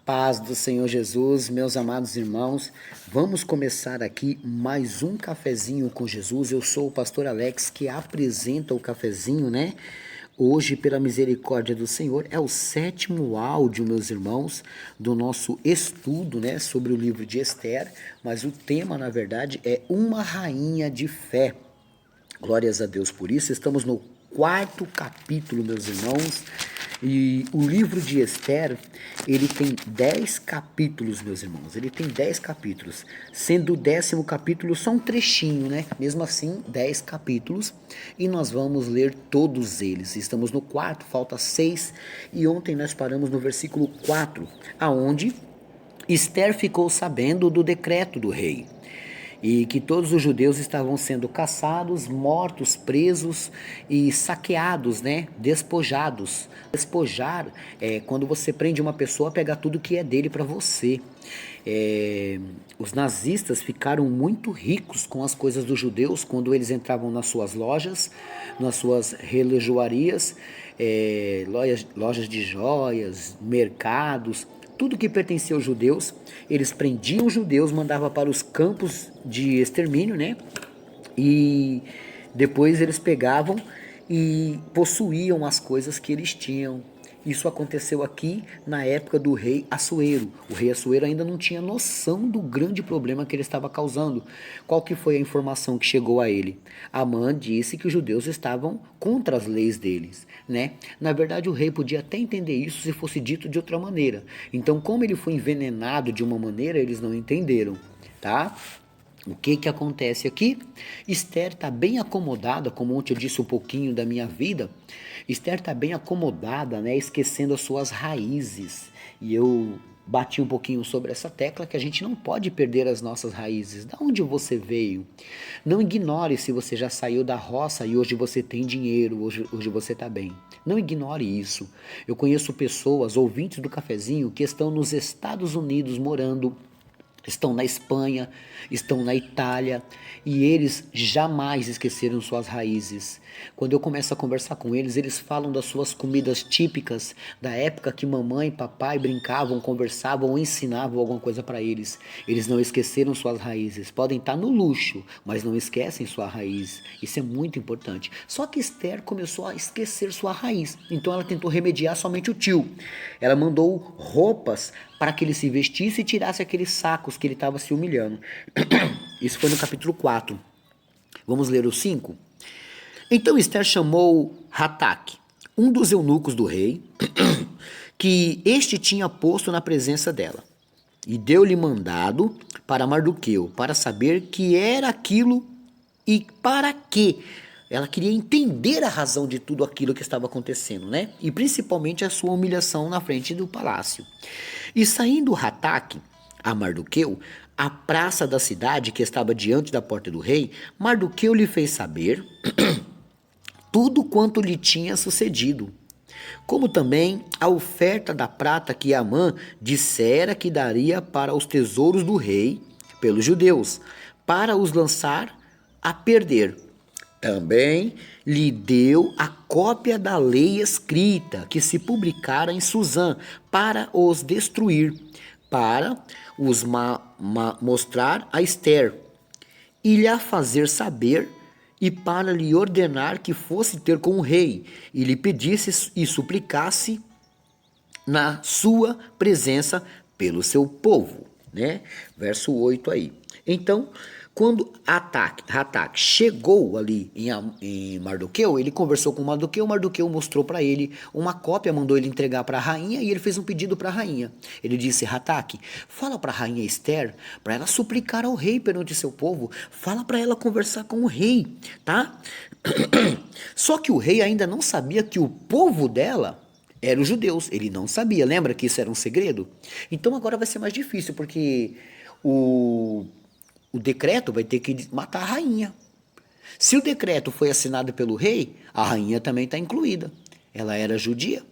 Paz do Senhor Jesus, meus amados irmãos, vamos começar aqui mais um cafezinho com Jesus. Eu sou o pastor Alex que apresenta o cafezinho, né? Hoje, pela misericórdia do Senhor, é o 7º áudio, meus irmãos, do nosso estudo, né, sobre o livro de Esther, mas o tema, na verdade, é uma rainha de fé. Glórias a Deus por isso. Estamos no 4º capítulo, meus irmãos. E o livro de Esther, ele tem 10 capítulos, meus irmãos. Ele tem 10 capítulos, sendo o 10º capítulo só um trechinho, né? Mesmo assim, 10 capítulos. E nós vamos ler todos eles. Estamos no 4º, falta 6. E ontem nós paramos no versículo 4, aonde Esther ficou sabendo do decreto do rei e que todos os judeus estavam sendo caçados, mortos, presos e saqueados, né? Despojados. Despojar é quando você prende uma pessoa, pegar tudo que é dele para você. Os nazistas ficaram muito ricos com as coisas dos judeus quando eles entravam nas suas lojas, nas suas relojoarias, lojas de joias, mercados. Tudo que pertencia aos judeus, eles prendiam os judeus, mandavam para os campos de extermínio, né? E depois eles pegavam e possuíam as coisas que eles tinham. Isso aconteceu aqui na época do rei Assuero. O rei Assuero ainda não tinha noção do grande problema que ele estava causando. Qual que foi a informação que chegou a ele? Amã disse que os judeus estavam contra as leis deles, né? Na verdade, o rei podia até entender isso se fosse dito de outra maneira. Então, como ele foi envenenado de uma maneira, eles não entenderam, tá? O que acontece aqui? Esther está bem acomodada, como ontem eu disse um pouquinho da minha vida. Esther está bem acomodada, né, esquecendo as suas raízes. E eu bati um pouquinho sobre essa tecla que a gente não pode perder as nossas raízes. Da onde você veio? Não ignore se você já saiu da roça e hoje você tem dinheiro, hoje você está bem. Não ignore isso. Eu conheço pessoas, ouvintes do cafezinho, que estão nos Estados Unidos morando, estão na Espanha, estão na Itália, e eles jamais esqueceram suas raízes. Quando eu começo a conversar com eles, eles falam das suas comidas típicas, da época que mamãe e papai brincavam, conversavam ou ensinavam alguma coisa para eles. Eles não esqueceram suas raízes. Podem estar no luxo, mas não esquecem sua raiz. Isso é muito importante. Só que Esther começou a esquecer sua raiz. Então ela tentou remediar somente o tio. Ela mandou roupas para que ele se vestisse e tirasse aqueles sacos que ele estava se humilhando. Isso foi no capítulo 4. Vamos ler o 5? Então Esther chamou Hataque, um dos eunucos do rei, que este tinha posto na presença dela, e deu-lhe mandado para Mardoqueu, para saber que era aquilo e para quê. Ela queria entender a razão de tudo aquilo que estava acontecendo, né? E principalmente a sua humilhação na frente do palácio. E saindo Hataque a Mardoqueu, a praça da cidade que estava diante da porta do rei, Mardoqueu lhe fez saber tudo quanto lhe tinha sucedido, como também a oferta da prata que Amã dissera que daria para os tesouros do rei pelos judeus, para os lançar a perder. Também lhe deu a cópia da lei escrita que se publicara em Suzã para os destruir, para os mostrar a Esther e lhe fazer saber e para lhe ordenar que fosse ter com o rei e lhe pedisse e suplicasse na sua presença pelo seu povo, né? Verso 8 aí. Então, quando Hataque chegou ali em Mardoqueu, ele conversou com Mardoqueu mostrou para ele uma cópia, mandou ele entregar para a rainha e ele fez um pedido para a rainha. Ele disse: Hataque, fala para a rainha Esther, para ela suplicar ao rei perante seu povo, fala para ela conversar com o rei, tá? Só que o rei ainda não sabia que o povo dela eram os judeus, ele não sabia, lembra que isso era um segredo? Então agora vai ser mais difícil, porque o decreto vai ter que matar a rainha. Se o decreto foi assinado pelo rei, a rainha também está incluída. Ela era judia,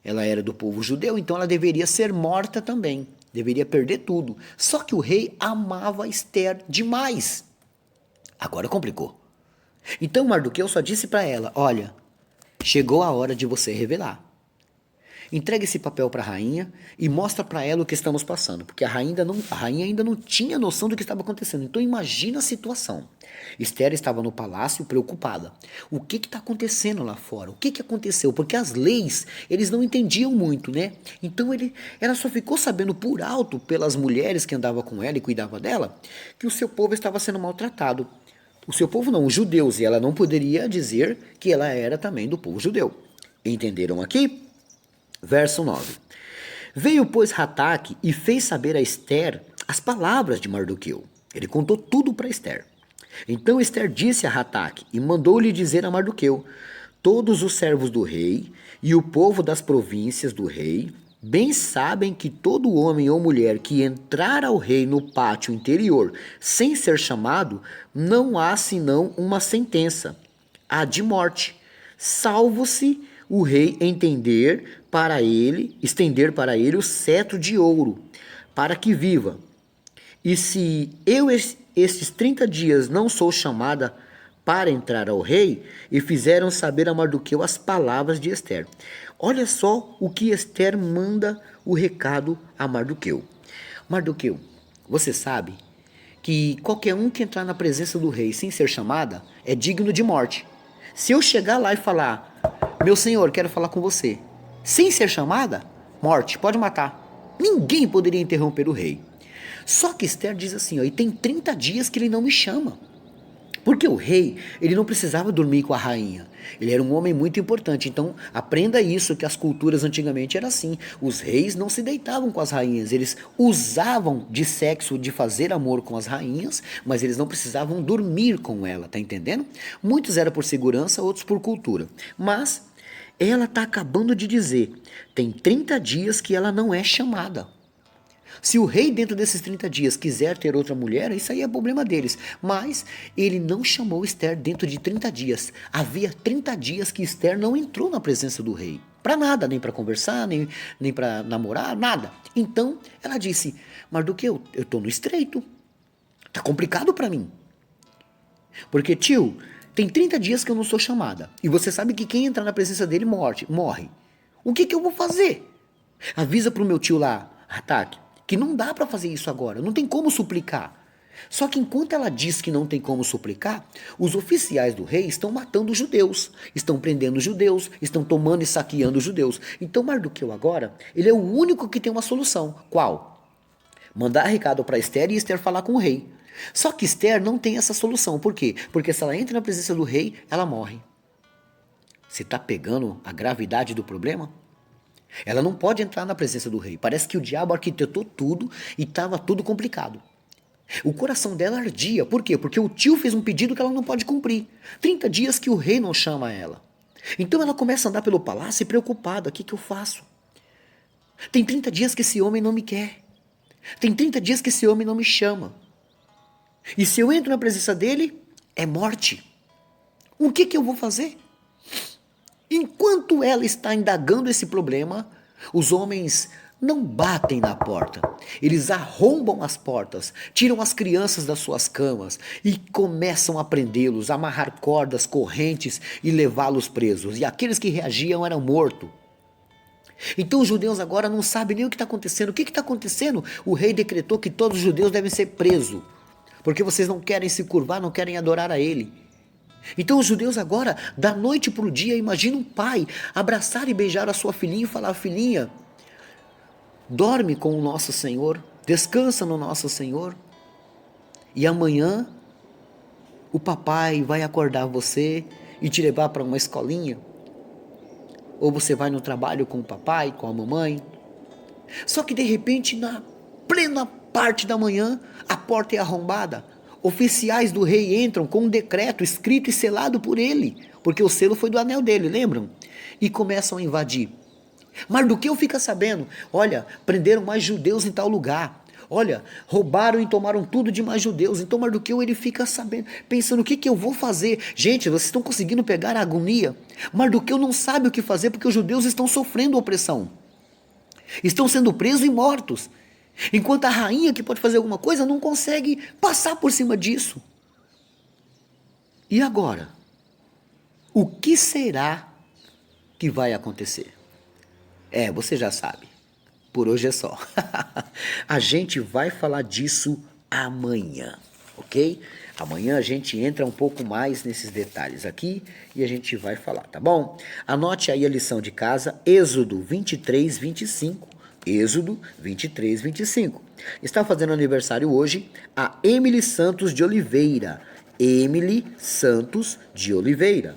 ela era do povo judeu, então ela deveria ser morta também, deveria perder tudo. Só que o rei amava Esther demais. Agora complicou. Então Mardoqueu só disse para ela: olha, chegou a hora de você revelar. Entrega esse papel para a rainha e mostra para ela o que estamos passando, porque a rainha ainda não tinha noção do que estava acontecendo. Então imagina a situação. Esther estava no palácio preocupada. O que está acontecendo lá fora? O que aconteceu? Porque as leis, eles não entendiam muito, né? Então ela só ficou sabendo por alto, pelas mulheres que andavam com ela e cuidavam dela, que o seu povo estava sendo maltratado. O seu povo não, os judeus, e ela não poderia dizer que ela era também do povo judeu. Entenderam aqui? Verso 9. Veio, pois, Rataque e fez saber a Esther as palavras de Mardoqueu. Ele contou tudo para Esther. Então Esther disse a Rataque e mandou-lhe dizer a Mardoqueu: todos os servos do rei e o povo das províncias do rei bem sabem que todo homem ou mulher que entrar ao rei no pátio interior sem ser chamado, não há senão uma sentença, a de morte, salvo-se o rei estender para ele o cetro de ouro, para que viva. E se eu estes 30 dias não sou chamada para entrar ao rei, e fizeram saber a Mardoqueu as palavras de Esther. Olha só o que Esther manda o recado a Mardoqueu. Mardoqueu, você sabe que qualquer um que entrar na presença do rei sem ser chamada é digno de morte. Se eu chegar lá e falar: meu senhor, quero falar com você, sem ser chamada, morte, pode matar. Ninguém poderia interromper o rei. Só que Esther diz assim, ó, e tem 30 dias que ele não me chama. Porque o rei, ele não precisava dormir com a rainha. Ele era um homem muito importante. Então, aprenda isso, que as culturas antigamente eram assim. Os reis não se deitavam com as rainhas. Eles usavam de sexo, de fazer amor com as rainhas, mas eles não precisavam dormir com ela, tá entendendo? Muitos eram por segurança, outros por cultura. Mas ela está acabando de dizer, tem 30 dias que ela não é chamada. Se o rei, dentro desses 30 dias, quiser ter outra mulher, isso aí é problema deles. Mas ele não chamou Esther dentro de 30 dias. Havia 30 dias que Esther não entrou na presença do rei. Para nada, nem para conversar, nem para namorar, nada. Então ela disse, Mardoqueu, eu estou no estreito. Está complicado para mim. Porque, tio, tem 30 dias que eu não sou chamada. E você sabe que quem entrar na presença dele morre. O que eu vou fazer? Avisa para o meu tio lá, Ataque, que não dá para fazer isso agora, não tem como suplicar. Só que enquanto ela diz que não tem como suplicar, os oficiais do rei estão matando os judeus, estão prendendo os judeus, estão tomando e saqueando os judeus. Então Mardoqueu agora, ele é o único que tem uma solução. Qual? Mandar recado para Esther e Esther falar com o rei. Só que Esther não tem essa solução. Por quê? Porque se ela entra na presença do rei, ela morre. Você está pegando a gravidade do problema? Ela não pode entrar na presença do rei. Parece que o diabo arquitetou tudo e estava tudo complicado. O coração dela ardia. Por quê? Porque o tio fez um pedido que ela não pode cumprir. 30 dias que o rei não chama ela. Então ela começa a andar pelo palácio preocupada. O que eu faço? Tem 30 dias que esse homem não me quer. Tem 30 dias que esse homem não me chama. E se eu entro na presença dele, é morte. O que eu vou fazer? Enquanto ela está indagando esse problema, os homens não batem na porta. Eles arrombam as portas, tiram as crianças das suas camas e começam a prendê-los, amarrar cordas, correntes e levá-los presos. E aqueles que reagiam eram mortos. Então os judeus agora não sabem nem o que está acontecendo. O que está acontecendo? O rei decretou que todos os judeus devem ser presos, porque vocês não querem se curvar, não querem adorar a ele. Então os judeus agora, da noite para o dia, imagina um pai abraçar e beijar a sua filhinha e falar, filhinha, dorme com o nosso Senhor, descansa no nosso Senhor, e amanhã o papai vai acordar você e te levar para uma escolinha, ou você vai no trabalho com o papai, com a mamãe. Só que de repente, na plena parte da manhã, a porta é arrombada. Oficiais do rei entram com um decreto escrito e selado por ele, porque o selo foi do anel dele, lembram? E começam a invadir. Mardoqueu fica sabendo, olha, prenderam mais judeus em tal lugar. Olha, roubaram e tomaram tudo de mais judeus. Então Mardoqueu, ele fica sabendo, pensando, o que eu vou fazer? Gente, vocês estão conseguindo pegar a agonia? Mardoqueu não sabe o que fazer porque os judeus estão sofrendo opressão. Estão sendo presos e mortos. Enquanto a rainha, que pode fazer alguma coisa, não consegue passar por cima disso. E agora? O que será que vai acontecer? Você já sabe. Por hoje é só. A gente vai falar disso amanhã, ok? Amanhã a gente entra um pouco mais nesses detalhes aqui e a gente vai falar, tá bom? Anote aí a lição de casa, Êxodo 23, 25. Êxodo 23, 25. Está fazendo aniversário hoje a Emily Santos de Oliveira. Emily Santos de Oliveira.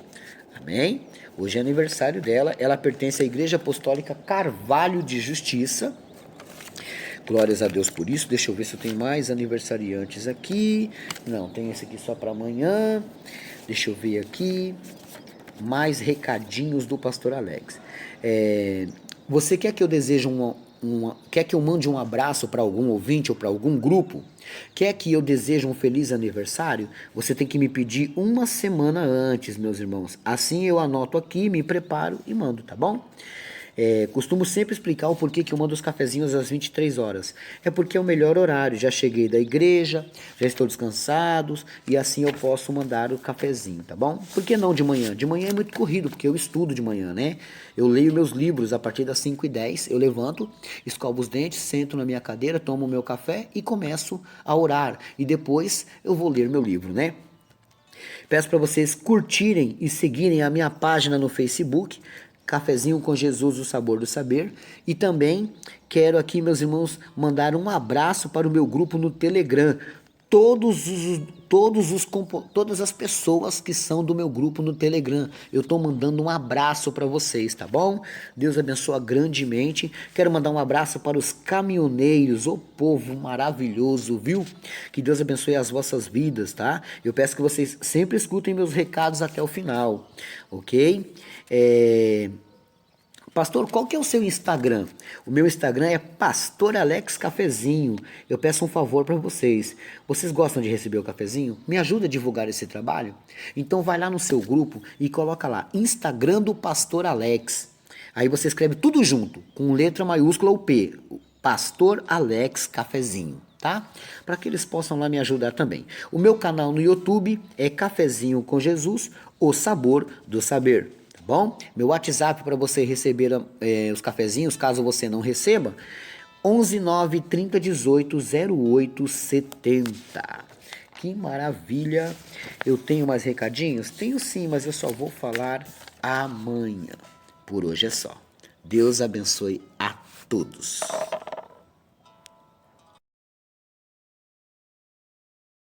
Amém? Hoje é aniversário dela. Ela pertence à Igreja Apostólica Carvalho de Justiça. Glórias a Deus por isso. Deixa eu ver se eu tenho mais aniversariantes aqui. Não, tem esse aqui só para amanhã. Deixa eu ver aqui. Mais recadinhos do Pastor Alex. Você quer que eu deseje quer que eu mande um abraço para algum ouvinte ou para algum grupo? Quer que eu deseje um feliz aniversário? Você tem que me pedir uma semana antes, meus irmãos. Assim eu anoto aqui, me preparo e mando, tá bom? Costumo sempre explicar o porquê que eu mando os cafezinhos às 23 horas. É porque é o melhor horário. Já cheguei da igreja, já estou descansado e assim eu posso mandar o cafezinho, tá bom? Por que não de manhã? De manhã é muito corrido, porque eu estudo de manhã, né? Eu leio meus livros a partir das 5h10. Eu levanto, escovo os dentes, sento na minha cadeira, tomo o meu café e começo a orar. E depois eu vou ler meu livro, né? Peço para vocês curtirem e seguirem a minha página no Facebook, Cafezinho com Jesus, o Sabor do Saber. E também quero aqui, meus irmãos, mandar um abraço para o meu grupo no Telegram. Todas as pessoas que são do meu grupo no Telegram, eu estou mandando um abraço para vocês, tá bom? Deus abençoe grandemente. Quero mandar um abraço para os caminhoneiros, o povo maravilhoso, viu? Que Deus abençoe as vossas vidas, tá? Eu peço que vocês sempre escutem meus recados até o final, ok? Pastor, qual que é o seu Instagram? O meu Instagram é Pastor Alex Cafezinho. Eu peço um favor para vocês. Vocês gostam de receber o cafezinho? Me ajuda a divulgar esse trabalho? Então vai lá no seu grupo e coloca lá Instagram do Pastor Alex. Aí você escreve tudo junto, com letra maiúscula ou P. Pastor Alex Cafezinho, tá? Para que eles possam lá me ajudar também. O meu canal no YouTube é Cafezinho com Jesus, o sabor do saber. Bom, meu WhatsApp para você receber os cafezinhos, caso você não receba, 11 9 30 18 08 70. Que maravilha! Eu tenho mais recadinhos? Tenho sim, mas eu só vou falar amanhã. Por hoje é só. Deus abençoe a todos.